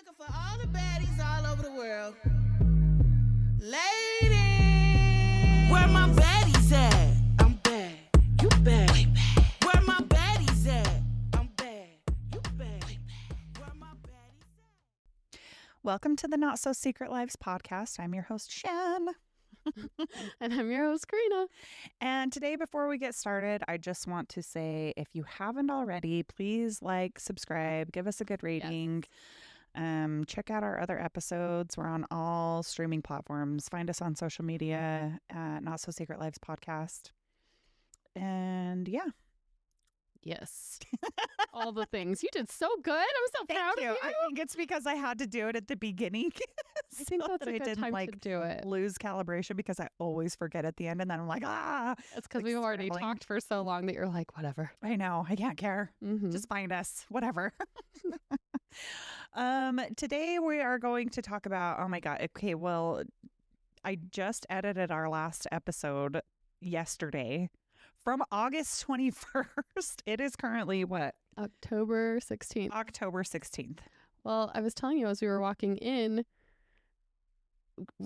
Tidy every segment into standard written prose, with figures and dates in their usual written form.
looking for all the baddies all over the world. Ladies, where my baddies at? I'm bad, you bad. Way bad. Where my baddies at? I'm bad, you bad. Way bad. Where my baddies at? Welcome to the Not So Secret Lives podcast. I'm your host, Shan. And I'm your host, Karina. And today, before we get started, I just want to say, if you haven't already, please like, subscribe, give us a good rating. Check out our other episodes. We're on all streaming platforms. Find us on social media at Not So Secret Lives podcast. And yeah. Yes. All the things. You did so good. I'm so proud of you. I think it's because I had to do it at the beginning. I think that's a good time to do it. Lose calibration because I always forget at the end, and then I'm like, It's because we've already talked for so long that you're like, whatever. I know. I can't care. Mm-hmm. Just find us. Whatever. Today we are going to talk about, oh my God. Okay, well, I just edited our last episode yesterday from August 21st. It is currently what? October 16th. October 16th. Well, I was telling you as we were walking in,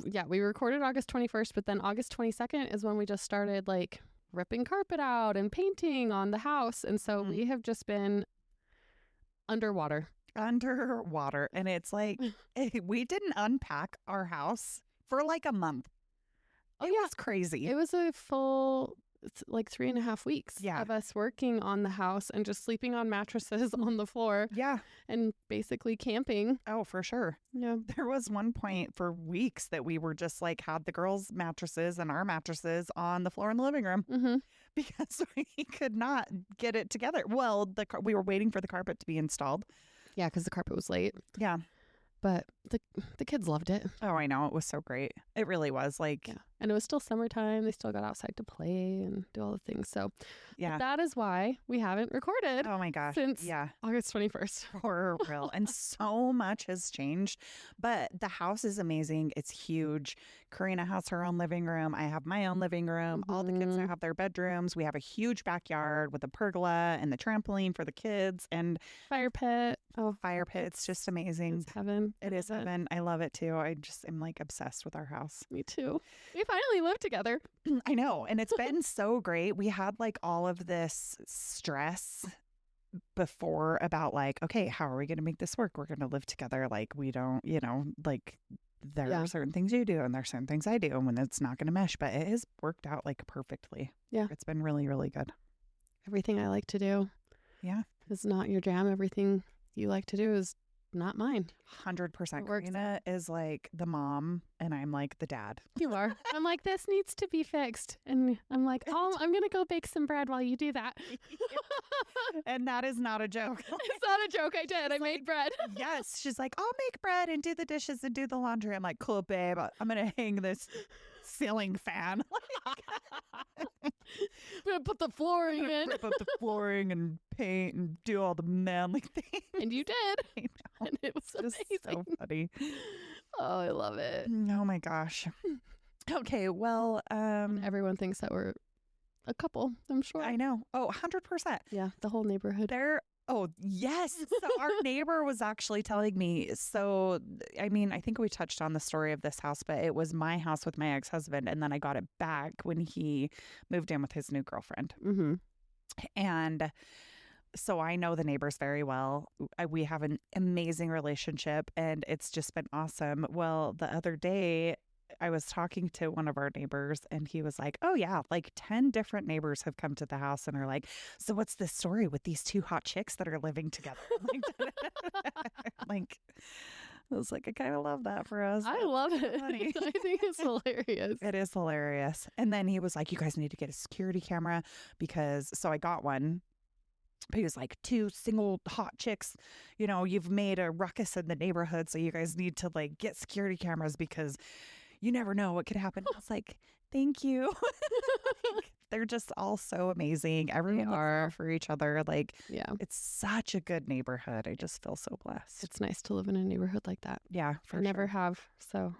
yeah, we recorded August 21st, but then August 22nd is when we just started like ripping carpet out and painting on the house. And so we have just been underwater. And it's like, we didn't unpack our house for like a month. Oh, It was crazy. It was a full like 3.5 weeks Yeah. of us working on the house and just sleeping on mattresses on the floor Yeah. and basically camping. Oh, for sure. Yeah. There was one point for weeks that we were just like had the girls' mattresses and our mattresses on the floor in the living room Mm-hmm. because we could not get it together. Well, we were waiting for the carpet to be installed. Yeah, because the carpet was late. Yeah. But the kids loved it. Oh, I know. It was so great. It really was. Like, Yeah. And it was still summertime. They still got outside to play and do all the things. So yeah. that is why we haven't recorded Oh my gosh. since Yeah. August 21st. For real. And so much has changed. But the house is amazing. It's huge. Karina has her own living room. I have my own living room. All the kids Mhm. have their bedrooms. We have a huge backyard with a pergola and the trampoline for the kids and Fire pit. Oh, fire pit. It's just amazing. it's heaven. It is heaven. I love it too. I just am like obsessed with our house. Me too. We finally lived together. I know. And it's been so great. We had like all of this stress before about like, okay, how are we going to make this work? We're going to live together. Like we don't, like there Yeah. are certain things you do and there's certain things I do and when it's not going to mesh, but it has worked out like perfectly. Yeah. It's been really, really good. Everything I like to do Yeah. is not your jam. Everything you like to do is not mine. 100%. It works. Karina is like the mom and I'm like the dad. You are. I'm like, this needs to be fixed. And I'm like, oh, I'm going to go bake some bread while you do that. And that is not a joke. It's not a joke. I did. I made bread. Yes. She's like, I'll make bread and do the dishes and do the laundry. I'm like, cool, babe. I'm going to hang this ceiling fan. I'm going to put the flooring in. Rip up the flooring and paint and do all the manly things. And you did. I know. And it was It's just amazing. so funny. Oh, I love it. Oh my gosh. Okay, well, Everyone thinks that we're a couple, I'm sure. I know. Oh, 100%. Yeah, the whole neighborhood. Oh, yes. So our neighbor was actually telling me, so, I mean, I think we touched on the story of this house, but it was my house with my ex-husband, and then I got it back when he moved in with his new girlfriend. Mm-hmm. And so I know the neighbors very well. We have an amazing relationship and it's just been awesome. Well, the other day I was talking to one of our neighbors and he was like, oh yeah, like 10 different neighbors have come to the house and are like, so what's this story with these two hot chicks that are living together? Like, I was like, I kind of love that for us. I love it. funny. I think it's hilarious. It is hilarious. And then he was like, you guys need to get a security camera so I got one. But he was like, two single hot chicks, you've made a ruckus in the neighborhood. So you guys need to like get security cameras because you never know what could happen. I was like, thank you. Like, they're just all so amazing. Everyone looks out for each other. Like, Yeah. it's such a good neighborhood. I just feel so blessed. It's nice to live in a neighborhood like that. Yeah, for I never sure. have. So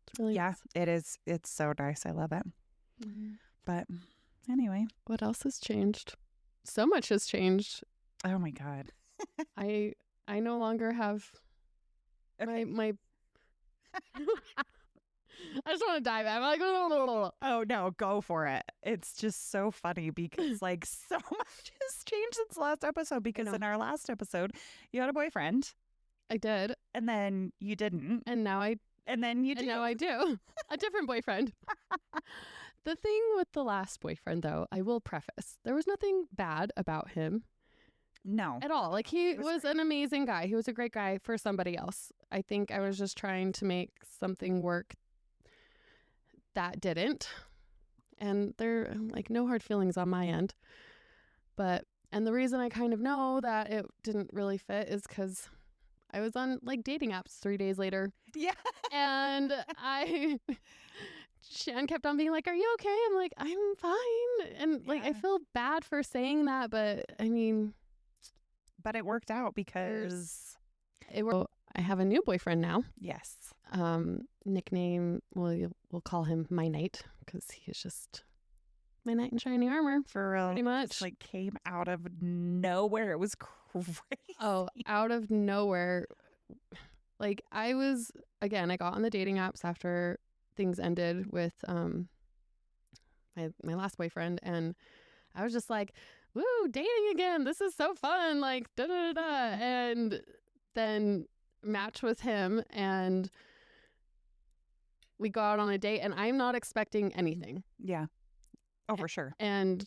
it's really Yeah, nice. it is. It's so nice. I love it. Mhm. But anyway, What else has changed? So much has changed. oh my God. I no longer have My I just want to dive in. I'm like, Oh no, go for it. It's just so funny because like so much has changed since the last episode, because know. in our last episode you had a boyfriend I did, and then you didn't, and now I and then you and do. now I do. A different boyfriend. The thing with the last boyfriend, though, I will preface, there was nothing bad about him No. at all. Like, he was was an amazing guy. He was a great guy for somebody else. I think I was just trying to make something work that didn't. And there, like, no hard feelings on my end. And the reason I kind of know that it didn't really fit is because I was on, like, dating apps 3 days later. Yeah. And Shan kept on being like, "Are you okay?" I'm like, "I'm fine." And like, I Yeah. feel bad for saying that, but I mean, But it worked out because I have a new boyfriend now. yes. Nickname, we'll call him My Knight, because he is just my knight in shiny armor. For real. Pretty Just, much. like came out of nowhere. It was crazy. Oh, out of nowhere. Like, I got on the dating apps after things ended with my last boyfriend, and I was just like, "Woo, dating again. This is so fun." Like, da da da da. And then match with him, and we go out on a date, and I'm not expecting anything. Yeah. Oh, for sure. And,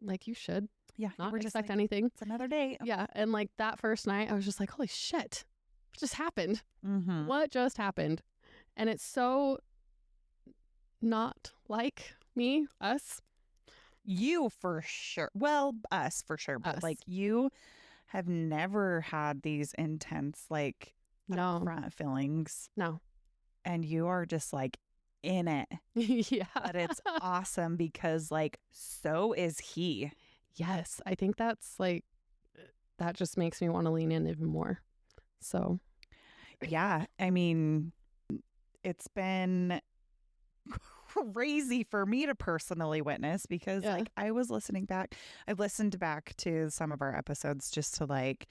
like you should Yeah. you not were just expect like, anything. it's another date. Yeah. And like that first night, I was just like, holy shit, what just happened? Mm-hmm. What just happened? And it's so not like us. You for sure. Well, us for sure. But Us. like you have never had these intense like No. upfront feelings, No. and you are just like in it. Yeah. But it's awesome because like so is he. Yes. I think that's like, that just makes me want to lean in even more. So, Yeah. I mean, it's been crazy for me to personally witness because Yeah. like I was listening back. I've listened back to some of our episodes just to like,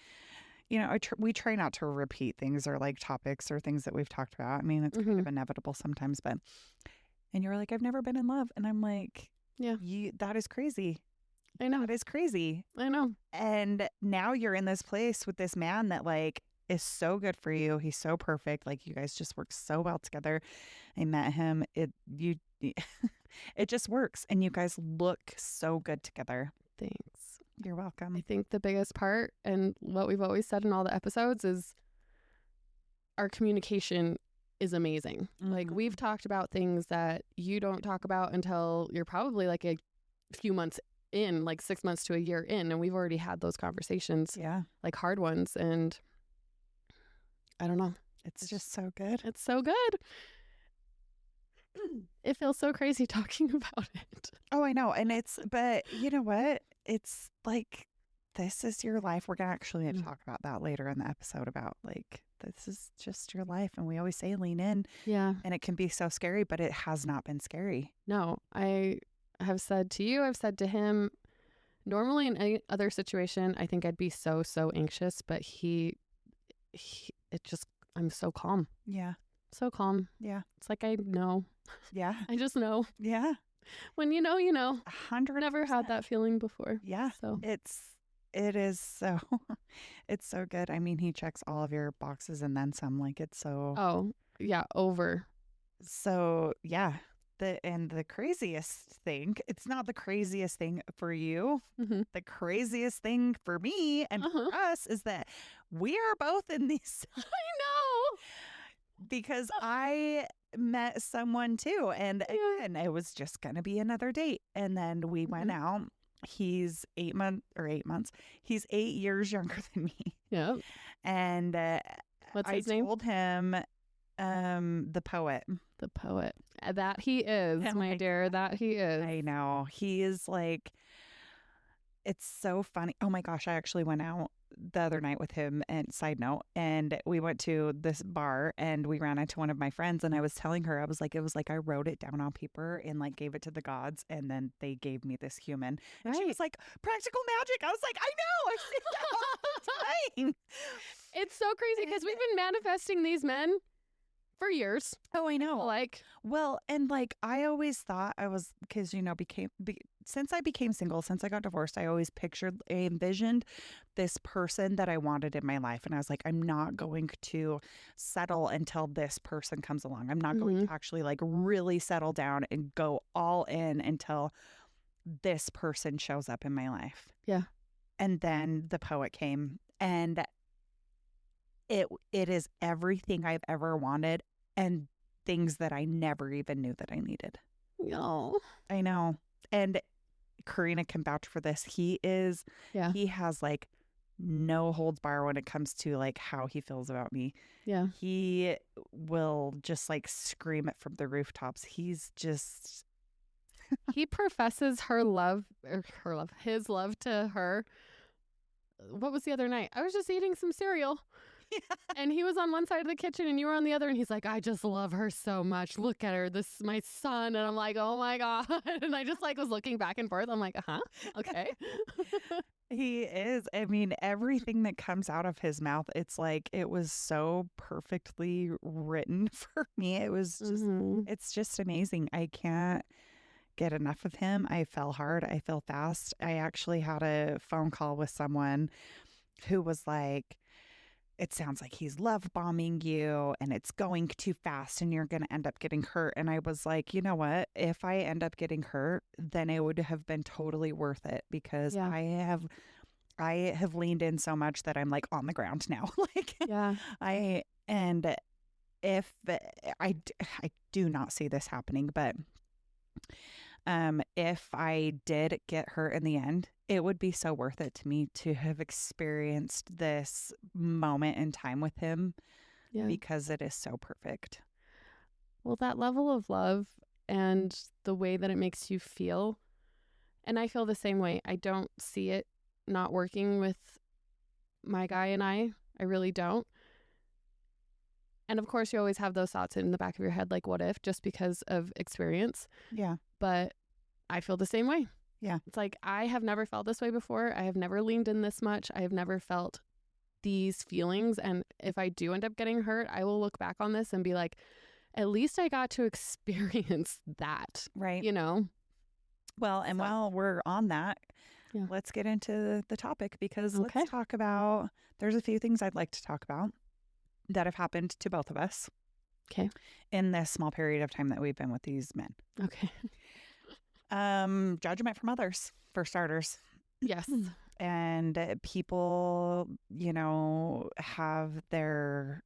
we try not to repeat things or like topics or things that we've talked about. I mean, it's kind of inevitable sometimes, but, and you're like, I've never been in love. And I'm like, yeah, that is crazy. I know. That is crazy. I know. And now you're in this place with this man that like is so good for you. He's so perfect. Like you guys just work so well together. I met him. It just works. And you guys look so good together. Thanks. You're welcome. I think the biggest part, and what we've always said in all the episodes, is our communication is amazing. Like, Mhm. we've talked about things that you don't talk about until you're probably like a few months in, like 6 months to a year in, and we've already had those conversations, Yeah. like hard ones, and I don't know. It's just so good. It's so good. It feels so crazy talking about it. Oh, I know. And but you know what? It's like, this is your life. We're going to actually talk about that later in the episode about like, this is just your life. And we always say lean in, Yeah. and it can be so scary, but it has not been scary. No, I have said to you, I've said to him, normally in any other situation, I think I'd be so anxious, but I'm so calm. Yeah. So calm. Yeah. It's like, I know. Yeah. I just know. Yeah. When you know, you know. 100%. Never had that feeling before. Yeah. So It is so, it's so good. I mean, he checks all of your boxes and then some. Like it's so, oh, yeah, over. so yeah. The craziest thing, it's not the craziest thing for you. Mhm. The craziest thing for me and for us is that we are both in these I know. because I met someone too. And Yeah. again, it was just going to be another date. And then we went out. He's 8 months. He's 8 years younger than me. Yeah. And What's I his name? told him the poet. The poet. That he is, Oh my my dear. That he is. I know. He is like, it's so funny. Oh my gosh. I actually went out the other night with him, and side note, and we went to this bar and we ran into one of my friends, and I was telling her, I was like, it was like I wrote it down on paper and like gave it to the gods, and then they gave me this human. And she Right. was like, practical magic. I was like, I know, I say that all the time. It's so crazy because we've been manifesting these men for years. Oh, I know. Like, Well, and like I always thought I was, because since I became single, since I got divorced, I always I envisioned this person that I wanted in my life, and I was like, I'm not going to settle until this person comes along. I'm not going to actually like really settle down and go all in until this person shows up in my life. Yeah. And then the poet came, and it is everything I've ever wanted, and things that I never even knew that I needed. no. I know. And Karina can vouch for this. He has like no holds bar when it comes to like how he feels about me. Yeah. He will just like scream it from the rooftops. He's just, He professes his love to her. What was the other night? I was just eating some cereal. And he was on one side of the kitchen and you were on the other, and he's like, I just love her so much. Look at her. This is my son. And I'm like, oh my God. And I just like was looking back and forth. I'm like, okay. he is. I mean, everything that comes out of his mouth, it's like it was so perfectly written for me. It was just, it's just amazing. I can't get enough of him. I fell hard. I fell fast. I actually had a phone call with someone who was like, it sounds like he's love bombing you and it's going too fast and you're going to end up getting hurt. And I was like, you know what? If I end up getting hurt, then it would have been totally worth it, because Yeah. I have leaned in so much that I'm like on the ground now. Like, Yeah. if I do not see this happening, but if I did get hurt in the end, it would be so worth it to me to have experienced this moment in time with him, Yeah. because it is so perfect. Well, that level of love and the way that it makes you feel, and I feel the same way. I don't see it not working with my guy and I really don't. And of course, you always have those thoughts in the back of your head, like, what if, just because of experience. Yeah. But I feel the same way. Yeah. It's like, I have never felt this way before. I have never leaned in this much. I have never felt these feelings. And if I do end up getting hurt, I will look back on this and be like, at least I got to experience that, Right. you know? Well, and So- while we're on that, Yeah. let's get into the topic, because Okay. let's talk about, there's a few things I'd like to talk about that have happened to both of us. Okay. In this small period of time that we've been with these men. Okay. Judgment from others, for starters. Yes. And people, have their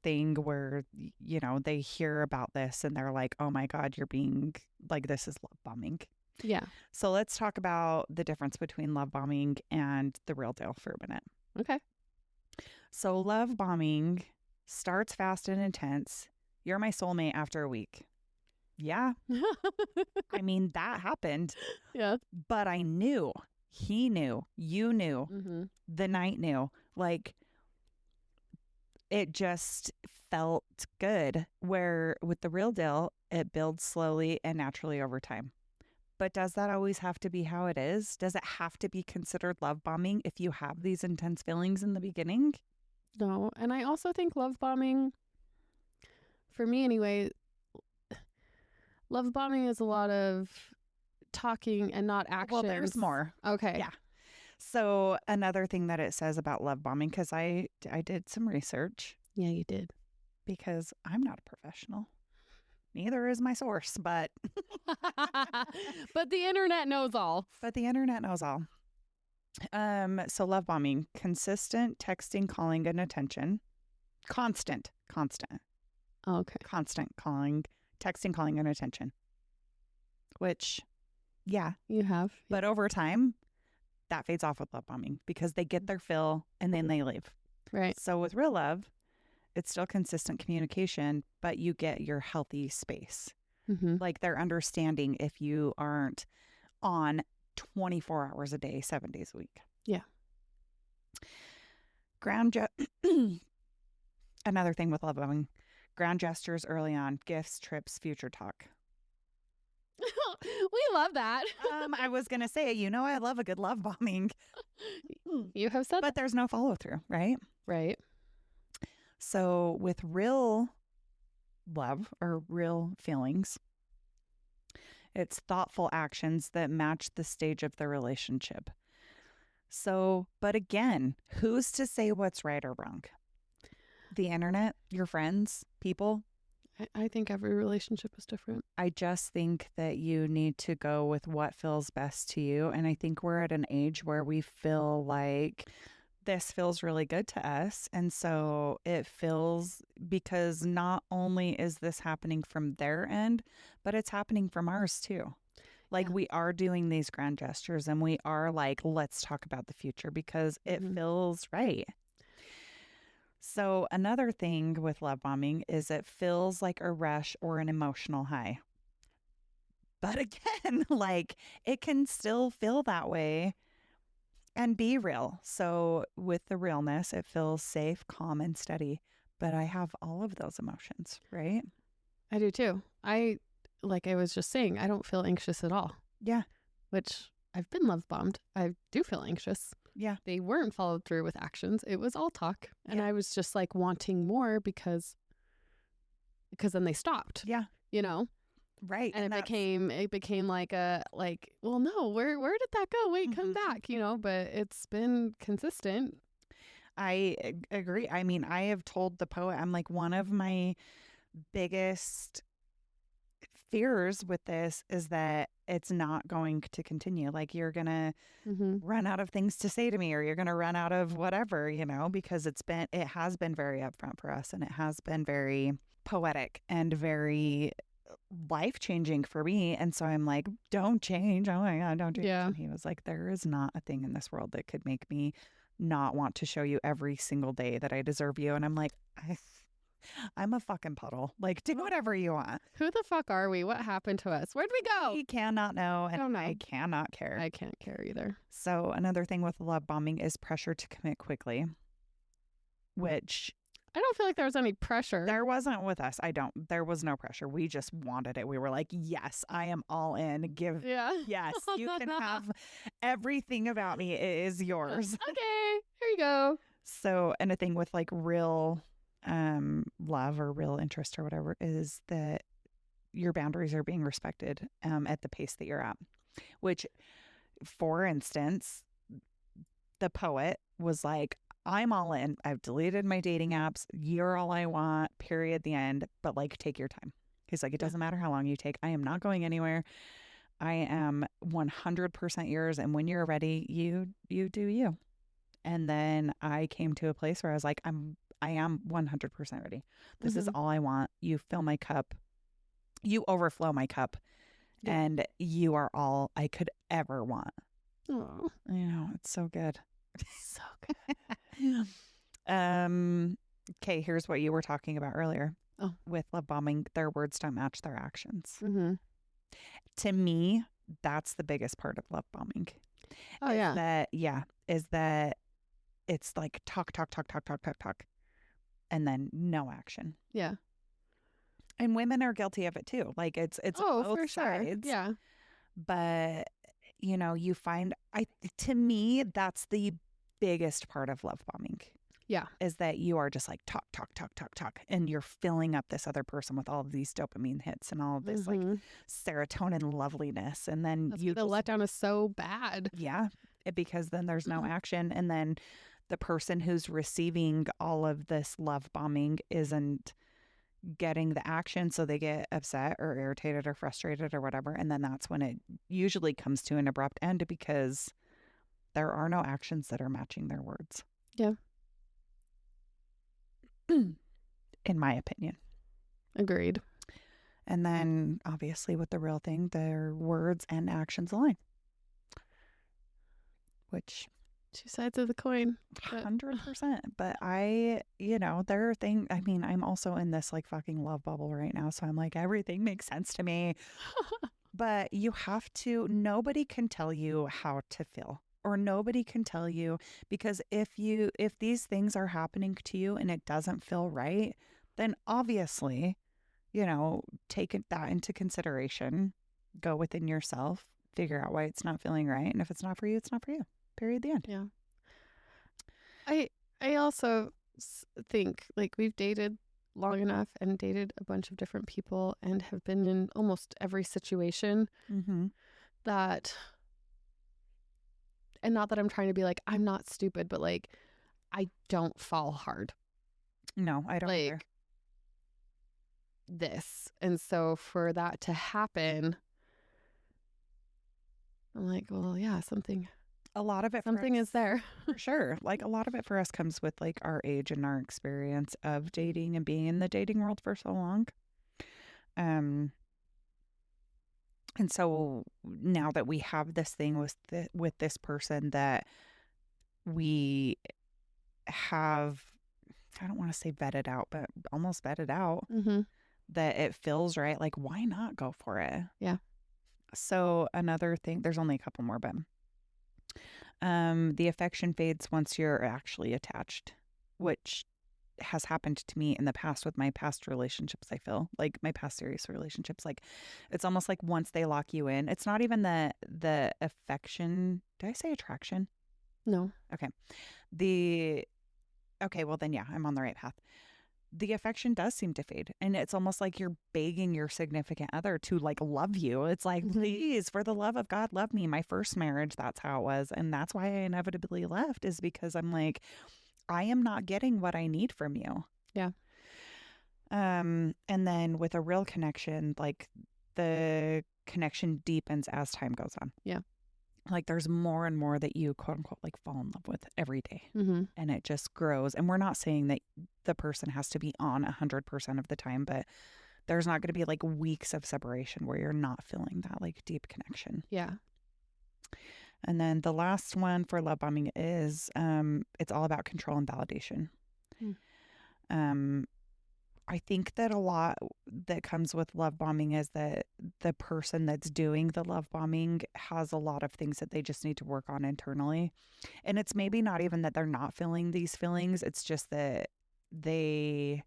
thing where, they hear about this and they're like, oh my God, you're being like, this is love bombing. Yeah. So let's talk about the difference between love bombing and the real deal for a minute. Okay. So love bombing starts fast and intense. You're my soulmate after a week. Yeah. I mean, that happened, Yeah. but I knew, he knew, you knew, Mm-hmm. the night knew. Like, it just felt good. Where with the real deal, it builds slowly and naturally over time. But does that always have to be how it is? Does it have to be considered love bombing if you have these intense feelings in the beginning? No. And I also think love bombing, for me anyway, love bombing is a lot of talking and not action. Well, there's more. Okay. Yeah. So another thing that it says about love bombing, because I did some research, Yeah, you did. because I'm not a professional. Neither is my source, but But the internet knows all. the internet knows all. So love bombing, consistent texting, calling, and attention. Constant Okay. calling, texting, calling, and attention. Which, yeah, You have. but over time, that fades off with love bombing, because they get their fill and then they leave. Right. So with real love, it's still consistent communication, but you get your healthy space. Mm-hmm. Like, they're understanding if you aren't on 24 hours a day, 7 days a week. Yeah. Ground another thing with love bombing, ground gestures early on, gifts, trips, future talk. We love that. I was gonna say, I love a good love bombing, You have said but there's no follow through, right? that. Right. So with real love or real feelings, it's thoughtful actions that match the stage of the relationship. So, but again, who's to say what's right or wrong? The internet, your friends, people. I think every relationship is different. I just think that you need to go with what feels best to you. And I think we're at an age where we feel like this feels really good to us. And so it feels, because not only is this happening from their end, but it's happening from ours too. Like Yeah. we are doing these grand gestures and we are like, let's talk about the future because it Mhm. feels right. So another thing with love bombing is it feels like a rush or an emotional high. But again, like it can still feel that way and be real. So with the realness, it feels safe, calm, and steady. But I have all of those emotions, right? I do too. Like I was just saying, I don't feel anxious at all, Yeah. which I've been love bombed. I do feel anxious. Yeah. They weren't followed through with actions. It was all talk. And Yeah. I was just like wanting more because then they stopped, Yeah. you know? Right. And that's- it became like well, no, where did that go? Wait, come Mhm. back, but it's been consistent. I agree. I mean, I have told the poet, I'm like, one of my biggest fears with this is that it's not going to continue. Like you're going to Mm-hmm. run out of things to say to me, or you're going to run out of whatever, because it has been very upfront for us, and it has been very poetic and very life-changing for me. And so I'm like, don't change. Oh my God, don't change. Yeah. And he was like, there is not a thing in this world that could make me not want to show you every single day that I deserve you. And I'm like, I'm a fucking puddle. Like, do whatever you want. Who the fuck are we? What happened to us? Where'd we go? He cannot know, and Don't know. I cannot care. I can't care either. So another thing with love bombing is pressure to commit quickly, which I don't feel like there was any pressure. there wasn't with us. There was no pressure. We just wanted it. We were like, yes, I am all in. Yeah. Yes, you can have everything about me. It is yours. Okay, here you go. So, and a thing with like real love or real interest or whatever is that your boundaries are being respected at the pace that you're at. Which, for instance, the poet was like, I'm all in. I've deleted my dating apps. You're all I want, period, the end. But like, take your time. He's like, it doesn't matter how long you take. I am not going anywhere. I am 100% yours. And when you're ready, you do you. And then I came to a place where I was like, I am 100% ready. This is all I want. You fill my cup. You overflow my cup. Yeah. And you are all I could ever want. Oh, It's so good. so good. Okay, here's what you were talking about earlier. Oh. With love bombing, their words don't match their actions. Mm-hmm. To me, that's the biggest part of love bombing. Oh, yeah. Is that it's like talk, and then no action. Yeah. And women are guilty of it too. Like it's both for sides. sure. Yeah. But you find to me that's the biggest part of love bombing. Yeah. Is that you are just like talk, and you're filling up this other person with all of these dopamine hits and all of this like serotonin loveliness, and then That's the letdown is so bad. Yeah, because then there's no action, and then the person who's receiving all of this love bombing isn't getting the action, so they get upset or irritated or frustrated or whatever, and then that's when it usually comes to an abrupt end because there are no actions that are matching their words. Yeah. In my opinion. Agreed. And then obviously with the real thing, their words and actions align. Which Two sides of the coin. 100%. But there are things, I mean, I'm also in this like fucking love bubble right now. So I'm like, everything makes sense to me. But you have to, nobody can tell you how to feel. or nobody can tell you, because if these things are happening to you and it doesn't feel right, then obviously, take that into consideration, go within yourself, figure out why it's not feeling right. And if it's not for you, it's not for you. Period. The end. Yeah. I also think like we've dated long enough and dated a bunch of different people and have been in almost every situation Mm-hmm. that, and not that I'm trying to be like, I'm not stupid, but like, I don't fall hard No, I don't either. like this. And so for that to happen, I'm like, well, yeah, something A lot of it is there. for sure. Like a lot of it for us comes with like our age and our experience of dating and being in the dating world for so long. Um, and so now that we have this thing with this person that we have, I don't want to say vetted out, but almost vetted out, Mm-hmm. that it feels right. Like, why not go for it? Yeah. So another thing, there's only a couple more, but the affection fades once you're actually attached, which has happened to me in the past with my past relationships. I feel like my past serious relationships, like it's almost like once they lock you in, it's not even the affection. Did I say attraction? No. Okay, well then, yeah, I'm on the right path. The affection does seem to fade, and it's almost like you're begging your significant other to like love you. It's like, please, for the love of God, love me. My first marriage, that's how it was, and that's why I inevitably left, is because I'm like, I am not getting what I need from you. Yeah. And then with a real connection, like the connection deepens as time goes on. Yeah. Like there's more and more that you quote unquote like fall in love with every day. Mm-hmm. And it just grows. And we're not saying that the person has to be on 100% of the time, but there's not going to be like weeks of separation where you're not feeling that like deep connection. Yeah. And then the last one for love bombing is it's all about control and validation. I think that a lot that comes with love bombing is that the person that's doing the love bombing has a lot of things that they just need to work on internally. And it's maybe not even that they're not feeling these feelings. It's just that they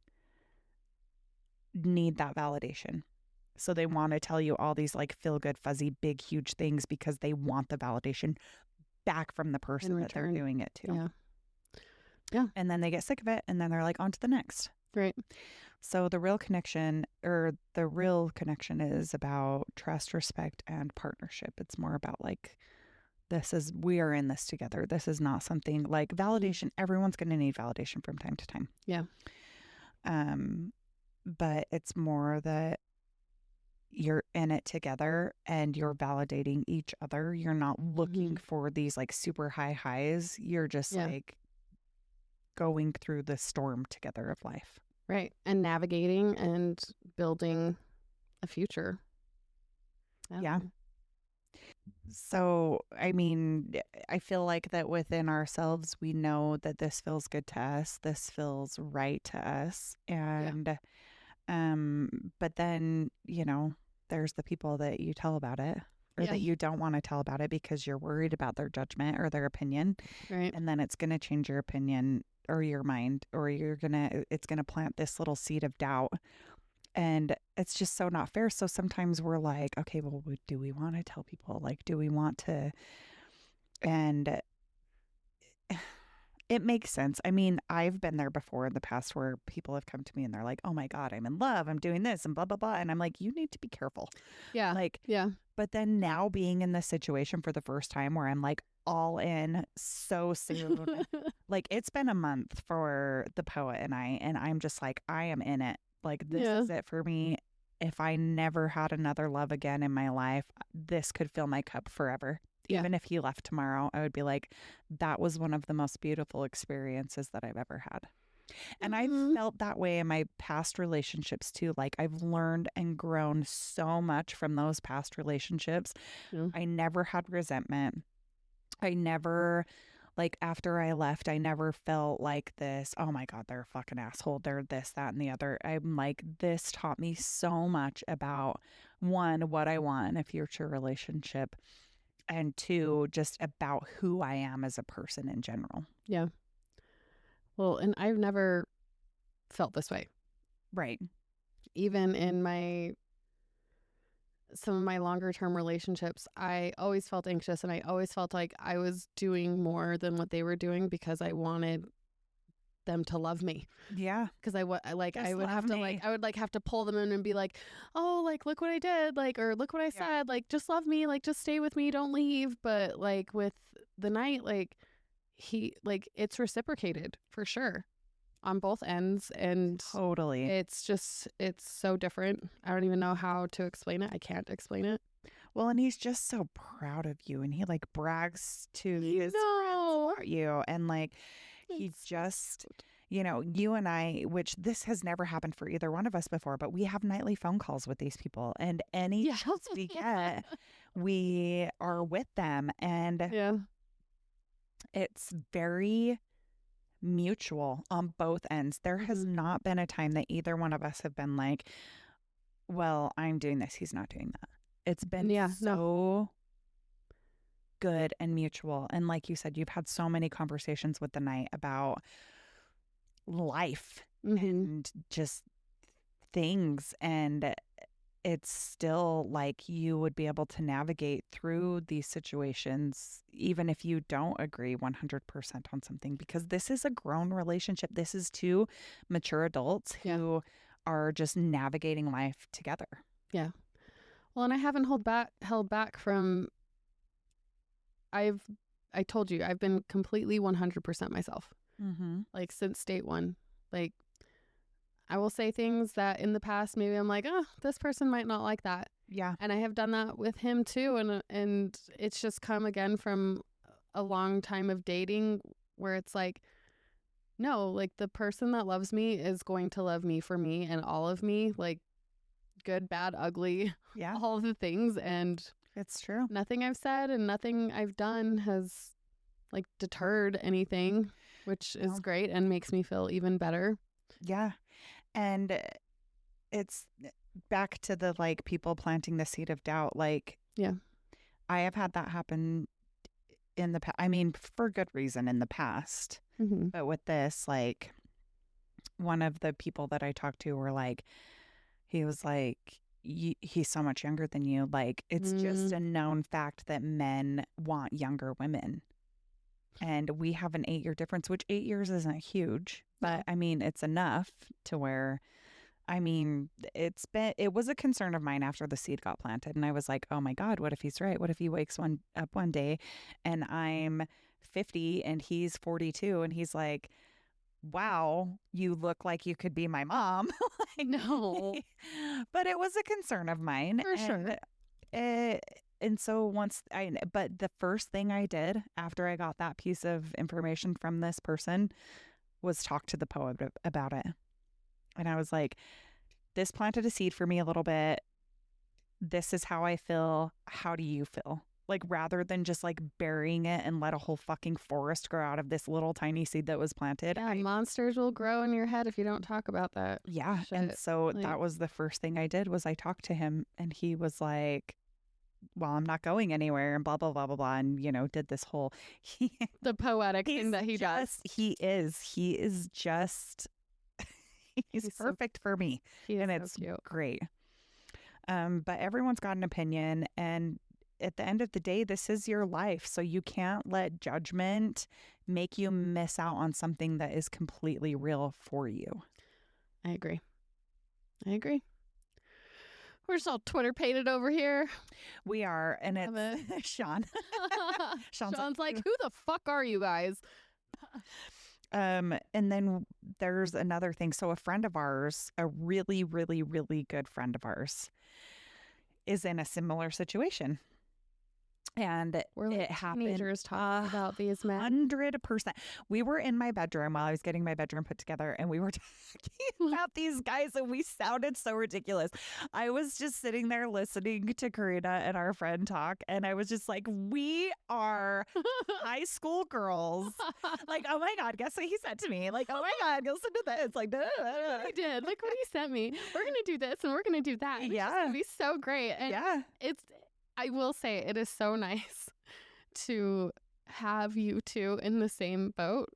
need that validation. So they want to tell you all these like feel good, fuzzy, big, huge things because they want the validation back from the person that they're doing it to. Yeah. Yeah. And then they get sick of it and then they're like, on to the next. Right. So the real connection is about trust, respect, and partnership. It's more about like, we are in this together. This is not something like validation. Everyone's going to need validation from time to time. Yeah. But it's more that you're in it together and you're validating each other. You're not looking for these like super high highs. You're just like going through the storm together of life. Right. And navigating and building a future. Yeah. So, I mean, I feel like that within ourselves, we know that this feels good to us. This feels right to us. And, but then, there's the people that you tell about it or that you don't want to tell about it because you're worried about their judgment or their opinion. Right. And then it's going to change your opinion or your mind, or it's going to plant this little seed of doubt. And it's just so not fair. So sometimes we're like, okay, well, do we want to tell people? Like, do we want to? And it makes sense. I mean, I've been there before in the past where people have come to me and they're like, oh my God, I'm in love. I'm doing this and blah, blah, blah. And I'm like, you need to be careful. Yeah. Like, yeah. But then now being in this situation for the first time where I'm like all in so soon, like it's been a month for the poet and I'm just like, I am in it. Like this is it for me. If I never had another love again in my life, this could fill my cup forever. Even if he left tomorrow, I would be like, that was one of the most beautiful experiences that I've ever had. And I've felt that way in my past relationships too. Like I've learned and grown so much from those past relationships. I never had resentment. I never, like after I left, I never felt like this, oh my God, they're a fucking asshole. They're this, that, and the other. I'm like, this taught me so much about one, what I want in a future relationship. and 2, just about who I am as a person in general. Yeah. Well, and I've never felt this way. Right. Even in some of my longer term relationships, I always felt anxious, and I always felt like I was doing more than what they were doing because I wanted them to love me. Yeah. Because I would Just have love to me. I would have to pull them in and be like, oh, like, look what I did, like, or look what I said, like, just love me, like, just stay with me, don't leave. But like with the night, like, it's reciprocated for sure on both ends, and Totally. it's so different. I don't even know how to explain it. I can't explain it. Well, and he's just so proud of you, and he like brags to his friends No. about you, and like he It's just, you and I, which this has never happened for either one of us before, but we have nightly phone calls with these people, and any Yeah. chance we get, we are with them, and Yeah. it's very mutual on both ends. There has not been a time that either one of us have been like, well, I'm doing this, he's not doing that. It's been so good and mutual. And like you said, you've had so many conversations with the night about life and just things. And it's still like you would be able to navigate through these situations, even if you don't agree 100% on something, because this is a grown relationship. This is 2 mature adults who are just navigating life together. Yeah. Well, and I haven't held back from. I told you, I've been completely 100% myself. Like since date 1. Like, I will say things that in the past maybe I'm like, oh, this person might not like that. Yeah. And I have done that with him too, and it's just come again from a long time of dating where it's like, no, like the person that loves me is going to love me for me and all of me, like good, bad, ugly, all of the things. And it's true. Nothing I've said and nothing I've done has like deterred anything, which is great and makes me feel even better. Yeah. And it's back to the like people planting the seed of doubt. Like, I have had that happen in the past. I mean, for good reason in the past. But with this, like, one of the people that I talked to were like, he was like, he's so much younger than you. Like, it's just a known fact that men want younger women. And we have an 8-year difference, which 8 years isn't huge. But I mean, it's enough to where, I mean, it was a concern of mine after the seed got planted. And I was like, oh my God, what if he's right? What if he wakes up one day and I'm 50 and he's 42 and he's like, wow, you look like you could be my mom. Like, no. But it was a concern of mine. For sure. And so but the first thing I did after I got that piece of information from this person was talk to the poet about it. And I was like, this planted a seed for me a little bit. This is how I feel. How do you feel? Like, rather than just like burying it and let a whole fucking forest grow out of this little tiny seed that was planted. Yeah, monsters will grow in your head if you don't talk about that. Yeah. Shit. And so that was the first thing I did was I talked to him, and he was like, well, I'm not going anywhere, and blah, blah, blah, blah, blah. And, did this whole, the poetic thing that he does. He is just, he's perfect for me. And it's so cute. Great. But everyone's got an opinion, and at the end of the day, this is your life. So you can't let judgment make you miss out on something that is completely real for you. I agree. We're just all Twitter painted over here. We are. And it's Sean. Sean's like, who the fuck are you guys? And then there's another thing. So a friend of ours, a really, really, really good friend of ours, is in a similar situation. And we're like it happened. Teenagers talk about these men. 100%. We were in my bedroom while I was getting my bedroom put together, and we were talking about these guys, and we sounded so ridiculous. I was just sitting there listening to Karina and our friend talk, and I was just like, we are high school girls. Like, oh my God, guess what he said to me? Like, oh my God, listen to this. Like, he did. Look what he sent me. We're gonna do this and we're gonna do that. And it's just gonna be so great. And I will say it is so nice to have you two in the same boat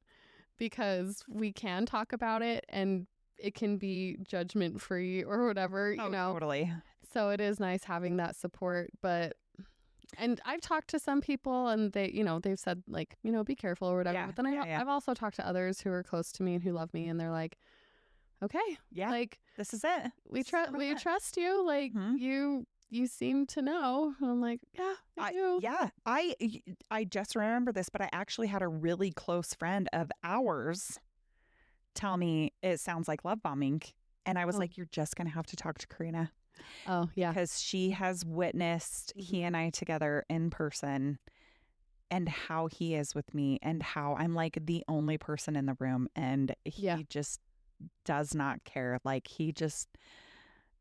because we can talk about it and it can be judgment free or whatever, you know. Totally. So it is nice having that support, and I've talked to some people and they, you know, they've said like, you know, be careful or whatever. Yeah, But then I've also talked to others who are close to me and who love me and they're like, okay, Yeah. like This is it. we trust you. Like Mhm. you seem to know. And I'm like, yeah, I do. Yeah. I just remember this, but I actually had a really close friend of ours tell me it sounds like love bombing. And I was Oh. like, you're just going to have to talk to Karina Oh, yeah. because she has witnessed he and I together in person and how he is with me and how I'm like the only person in the room and he Yeah. just does not care. Like he just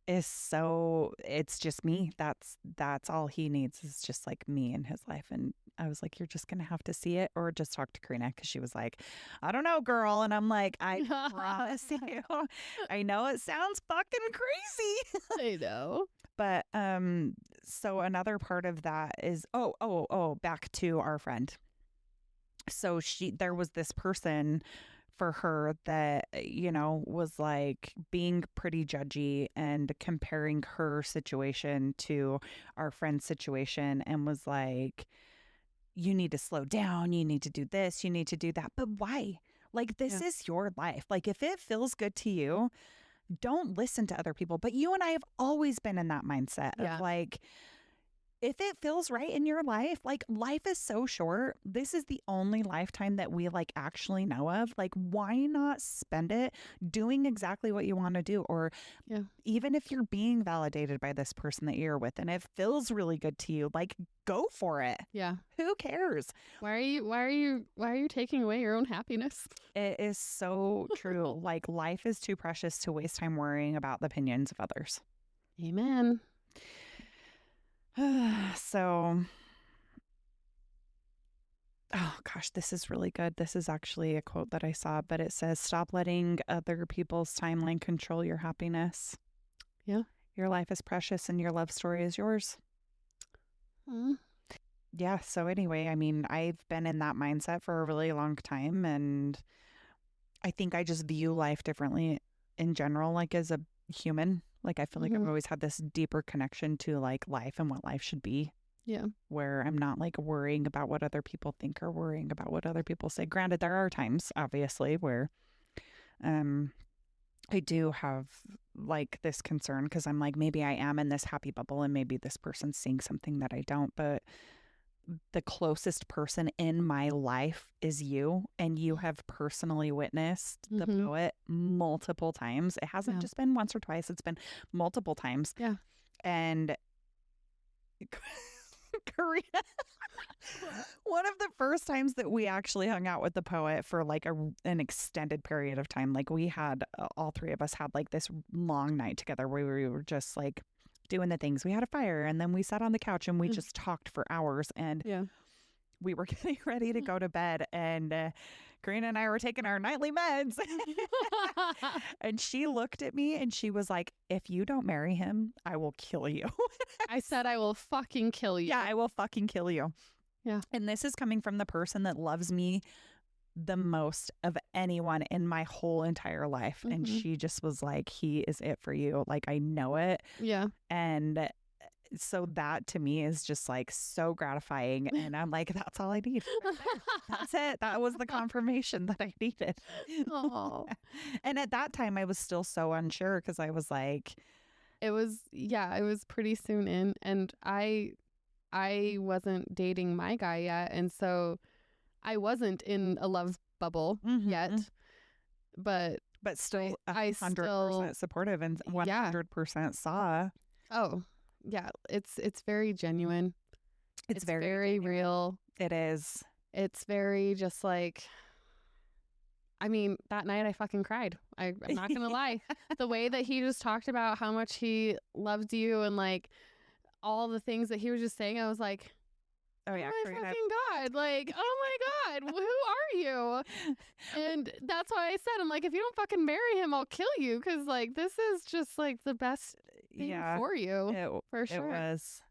is so it's just me. That's all he needs is just like me in his life. And I was like, you're just gonna have to see it or just talk to Karina because she was like, I don't know, girl. And I'm like, I promise you, I know it sounds fucking crazy. I know. But so another part of that is back to our friend. So there was this person for her that, you know, was like being pretty judgy and comparing her situation to our friend's situation and was like, you need to slow down, you need to do this, you need to do that. But why? Like, this is your life. Like, if it feels good to you, don't listen to other people. But you and I have always been in that mindset of like, if it feels right in your life, like life is so short. This is the only lifetime that we like actually know of. Like, why not spend it doing exactly what you want to do? Or even if you're being validated by this person that you're with and it feels really good to you, like go for it. Yeah. Who cares? Why are you taking away your own happiness? It is so true. Like life is too precious to waste time worrying about the opinions of others. Amen. So, oh gosh, this is really good. This is actually a quote that I saw, but it says, stop letting other people's timeline control your happiness. Yeah. Your life is precious and your love story is yours. Yeah. So anyway, I mean, I've been in that mindset for a really long time. And I think I just view life differently in general, like as a human. Like, I feel like I've always had this deeper connection to like life and what life should be. Yeah. Where I'm not like worrying about what other people think or worrying about what other people say. Granted, there are times, obviously, where I do have like this concern because I'm like, maybe I am in this happy bubble and maybe this person's seeing something that I don't. But the closest person in my life is you, and you have personally witnessed the poet multiple times. It hasn't just been once or twice, it's been multiple times. Yeah. And Karina, one of the first times that we actually hung out with the poet for like an extended period of time, like we had all three of us had like this long night together where we were just like doing the things. We had a fire and then we sat on the couch and we just talked for hours, and we were getting ready to go to bed, and Karina and I were taking our nightly meds and she looked at me and she was like, if you don't marry him, I will kill you. I said, I will fucking kill you. Yeah, I will fucking kill you. Yeah. And this is coming from the person that loves me the most of anyone in my whole entire life. And she just was like, he is it for you. Like, I know it. Yeah. And so that to me is just like so gratifying. And I'm like, that's all I need. That's it. That was the confirmation that I needed. Oh. And at that time, I was still so unsure because I was like, it was pretty soon in, and I wasn't dating my guy yet. And so I wasn't in a love bubble yet, but still I 100% supportive and 100% saw. Oh, yeah. It's very genuine. It's very real. It is. It's very just like, I mean, that night I fucking cried. I'm not going to lie. The way that he just talked about how much he loves you and like all the things that he was just saying, I was like, oh yeah, my fucking God. Like, oh my God, who are you? And that's why I said, I'm like, if you don't fucking marry him, I'll kill you. Cause like, this is just like the best thing for you. For sure. It was.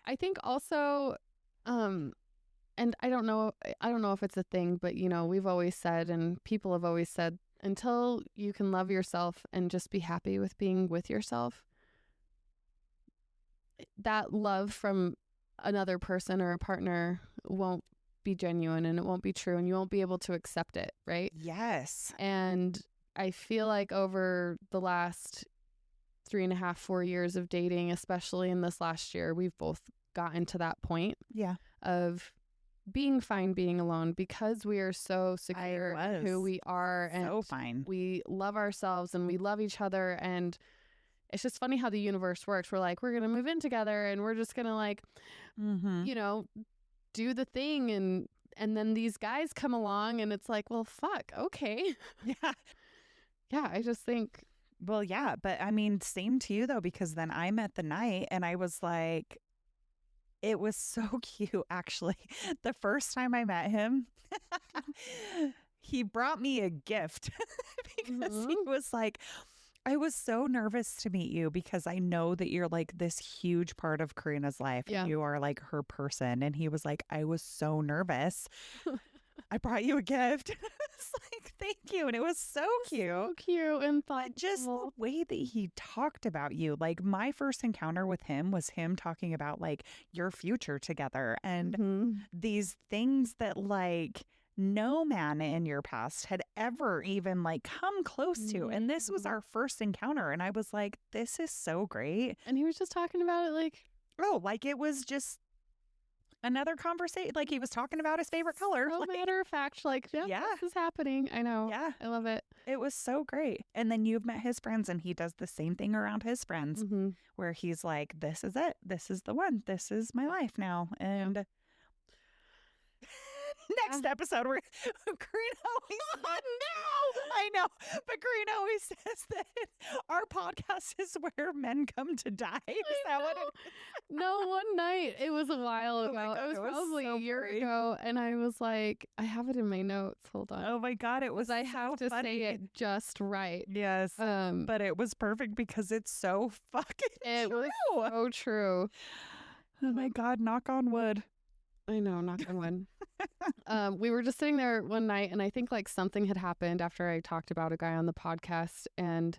I think also, and I don't know if it's a thing, but we've always said, and people have always said, until you can love yourself and just be happy with being with yourself, that love from another person or a partner won't be genuine, and it won't be true, and you won't be able to accept it, right? Yes. And I feel like over the last 3.5, 4 years of dating, especially in this last year, we've both gotten to that point Yeah. of being fine being alone because we are so secure in who we are, and So fine. we love ourselves and we love each other. And it's just funny how the universe works. We're like, we're going to move in together and we're just going to like, do the thing. And then these guys come along and it's like, well, fuck. Okay. Yeah. Yeah. I just think. Well, yeah. But I mean, same to you though, because then I met the night and I was like, it was so cute, actually. The first time I met him, he brought me a gift because he was like, I was so nervous to meet you because I know that you're like this huge part of Karina's life. Yeah. You are like her person. And he was like, I was so nervous. I brought you a gift. It's like, thank you. And it was so cute. So cute and But just the way that he talked about you, like my first encounter with him was him talking about like your future together and these things that like no man in your past had ever even like come close to. And this was our first encounter. And I was like, this is so great. And he was just talking about it like, oh, like it was just another conversation. Like he was talking about his favorite color. So like, matter of fact, like, yeah, this is happening. I know. Yeah. I love it. It was so great. And then you've met his friends and he does the same thing around his friends where he's like, this is it. This is the one. This is my life now. And next episode, Karina always I know, but Karina always says that our podcast is where men come to die. Is that what it is? No, one night, it was a while ago. God, it was probably so a year funny. ago. And I was like, I have it in my notes. Hold on. Oh my God, it was I have to say it just right. Yes. But it was perfect because it's so fucking It true. was so true. Oh my God, knock on wood. I know, knock on wood. We were just sitting there one night and I think like something had happened after I talked about a guy on the podcast. And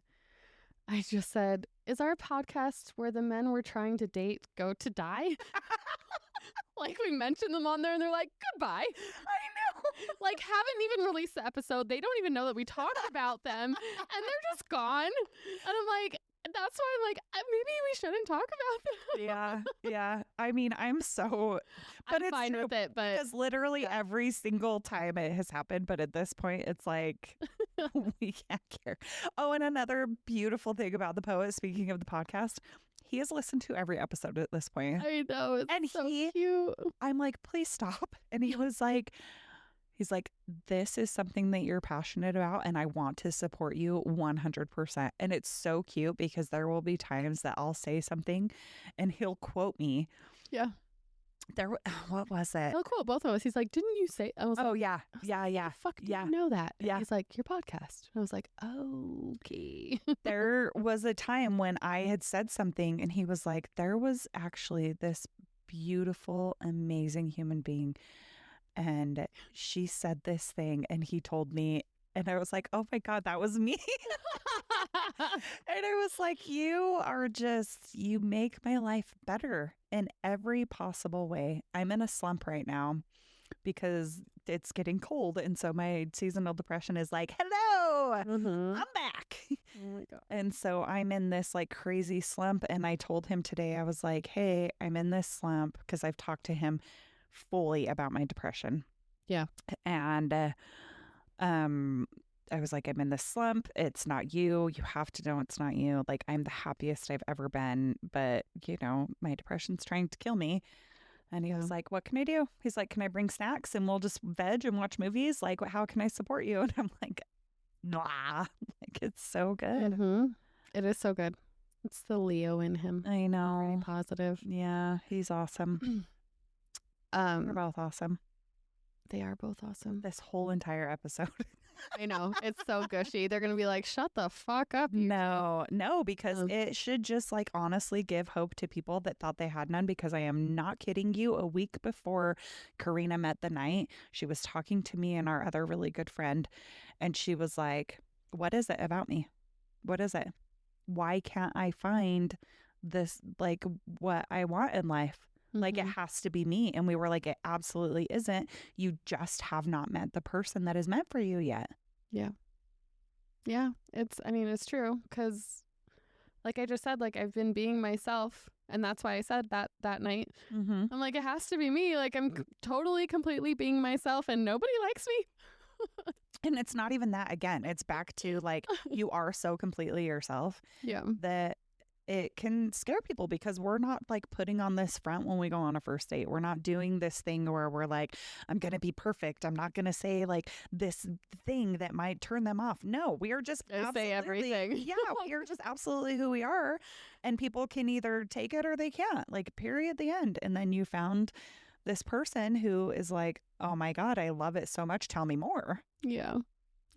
I just said, is our podcast where the men we're trying to date go to die? Like we mentioned them on there and they're like, goodbye. I know. Like haven't even released the episode. They don't even know that we talked about them and they're just gone. And I'm like, that's why I'm like, maybe we shouldn't talk about them. Yeah. I mean, I'm so, but I'm it's fine true, with it, but because literally every single time it has happened. But at this point, it's like we can't care. Oh, and another beautiful thing about the poet, speaking of the podcast, he has listened to every episode at this point. I know, it's And so he- cute. I'm like, please stop. And he was like, he's like, this is something that you're passionate about and I want to support you 100%. And it's so cute because there will be times that I'll say something and he'll quote me. Yeah. What was it? Oh, cool. Both of us. He's like, didn't you say? I was Oh, like, yeah. Yeah. fuck, did Yeah. you know that? And Yeah. he's like, your podcast. And I was like, okay. There was a time when I had said something and he was like, there was actually this beautiful, amazing human being. And she said this thing and he told me, and I was like, oh my God, that was me. And I was like, you make my life better in every possible way. I'm in a slump right now because it's getting cold. And so my seasonal depression is like, hello, I'm back. Oh my God. And so I'm in this like crazy slump. And I told him today, I was like, hey, I'm in this slump because I've talked to him fully about my depression. Yeah. And I was like, I'm in this slump. It's not you. You have to know it's not you. Like, I'm the happiest I've ever been. But, my depression's trying to kill me. And he was like, what can I do? He's like, can I bring snacks and we'll just veg and watch movies? Like, how can I support you? And I'm like, nah. Like, it's so good. It is so good. It's the Leo in him. I Very know. positive. Yeah, he's awesome. They're both awesome. They are both awesome. This whole entire episode I know. It's so gushy. They're going to be like, shut the fuck up. you No, because it should just like honestly give hope to people that thought they had none, because I am not kidding you. A week before Karina met the night, she was talking to me and our other really good friend, and she was like, what is it about me? What is it? Why can't I find this, like, what I want in life? Like, it has to be me. And we were like, it absolutely isn't. You just have not met the person that is meant for you yet. Yeah. Yeah. It's true. Because like I just said, like I've been being myself. And that's why I said that night. Mm-hmm. I'm like, it has to be me. Like I'm totally, completely being myself and nobody likes me. And it's not even that. Again, it's back to like, you are so completely yourself Yeah. that it can scare people, because we're not like putting on this front when we go on a first date. We're not doing this thing where we're like, I'm going to be perfect. I'm not going to say like this thing that might turn them off. No, we are just Say everything. Yeah, we are just absolutely who we are. And people can either take it or they can't, like, period, the end. And then you found this person who is like, oh my God, I love it so much. Tell me more. Yeah.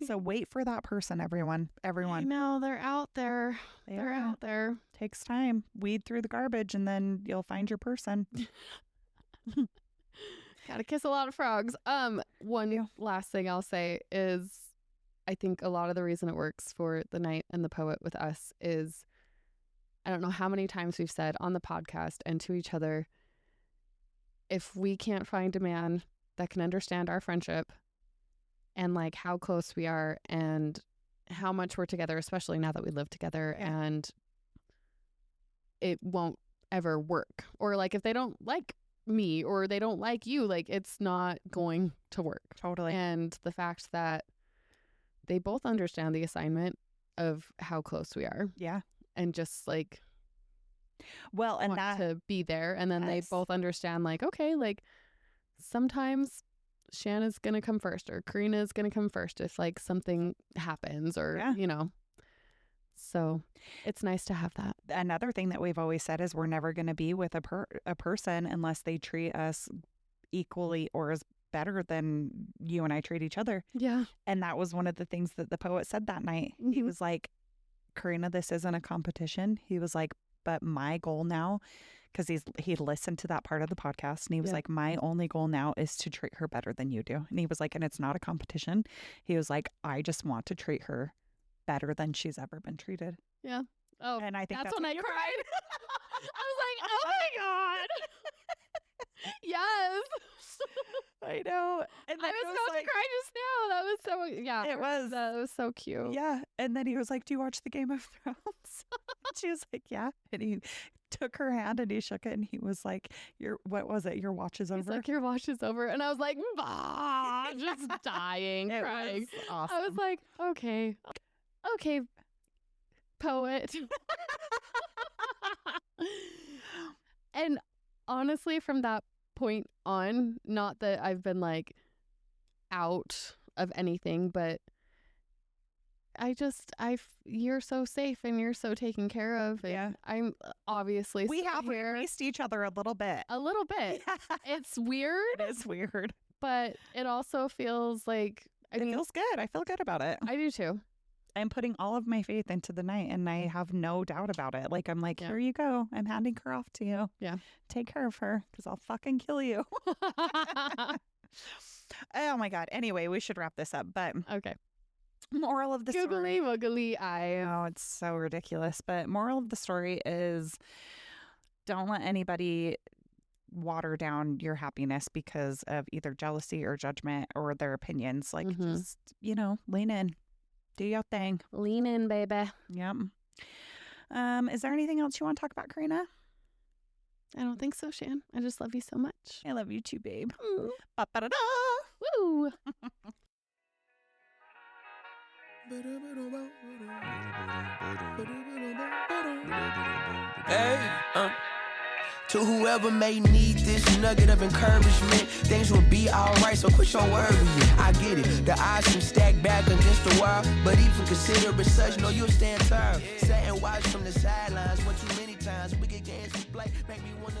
So wait for that person, everyone. No, they're out there. They're out there. Takes time. Weed through the garbage and then you'll find your person. Gotta kiss a lot of frogs. One last thing I'll say is I think a lot of the reason it works for the Night and the Poet with us is, I don't know how many times we've said on the podcast and to each other, if we can't find a man that can understand our friendship and like how close we are and how much we're together, especially now that we live together, and it won't ever work. Or like if they don't like me or they don't like you, like it's not going to work. Totally. And the fact that they both understand the assignment of how close we are. Yeah. And just like well, and want that to be there. And then they Yes. both understand like, okay, like sometimes Shanna's going to come first or Karina is going to come first if like something happens or, Yeah. you know. So it's nice to have that. another thing that we've always said is we're never going to be with a person unless they treat us equally or as better than you and I treat each other. Yeah. And that was one of the things that the poet said that night. He Mhm. was like, Karina, this isn't a competition. He was like, but my goal now, because he listened to that part of the podcast, and he was Yeah. like, my only goal now is to treat her better than you do. And he was like, and it's not a competition. He was like, I just want to treat her better than she's ever been treated. Yeah. Oh, And I think that's that's when I what you cried. I was like, oh my God. Yes. I know. And then I it was about like, to cry just now. That was so, yeah. It was. That was so cute. Yeah. And then he was like, do you watch the Game of Thrones? She was like, yeah. And he took her hand and he shook it and he was like, what was it? Your watch is He's over? like, your watch is over. And I was like, bah, just dying, It crying. was awesome. I was like, okay, poet. And honestly, from that point on, not that I've been like out of anything, but you're so safe and you're so taken care of. And Yeah. I'm obviously we still have here released each other a little bit. a little bit. It's weird, It is weird. but it also feels like, It feels good. I feel good about it. I do too. I'm putting all of my faith into the night and I have no doubt about it. Like, I'm like, Yeah. here you go. I'm handing her off to you. Yeah. Take care of her because I'll fucking kill you. Oh my God. Anyway, we should wrap this up. But Okay. moral of the story. Googly muggly eye. Oh, it's so ridiculous. But moral of the story is don't let anybody water down your happiness because of either jealousy or judgment or their opinions. Like, Mhm. just, lean in. Do your thing. Lean in, baby. Yep. Is there anything else you want to talk about, Karina? I don't think so, Shan. I just love you so much. I love you too, babe. Mm. Ba-ba-da-da. Woo. Hey, to whoever may need this nugget of encouragement, things will be alright, so quit your worrying. I get it, the odds seem stacked back against the wall, but even consider it such, know you'll stand tall. Sat and watch from the sidelines one too many times. Wicked games we play make me wanna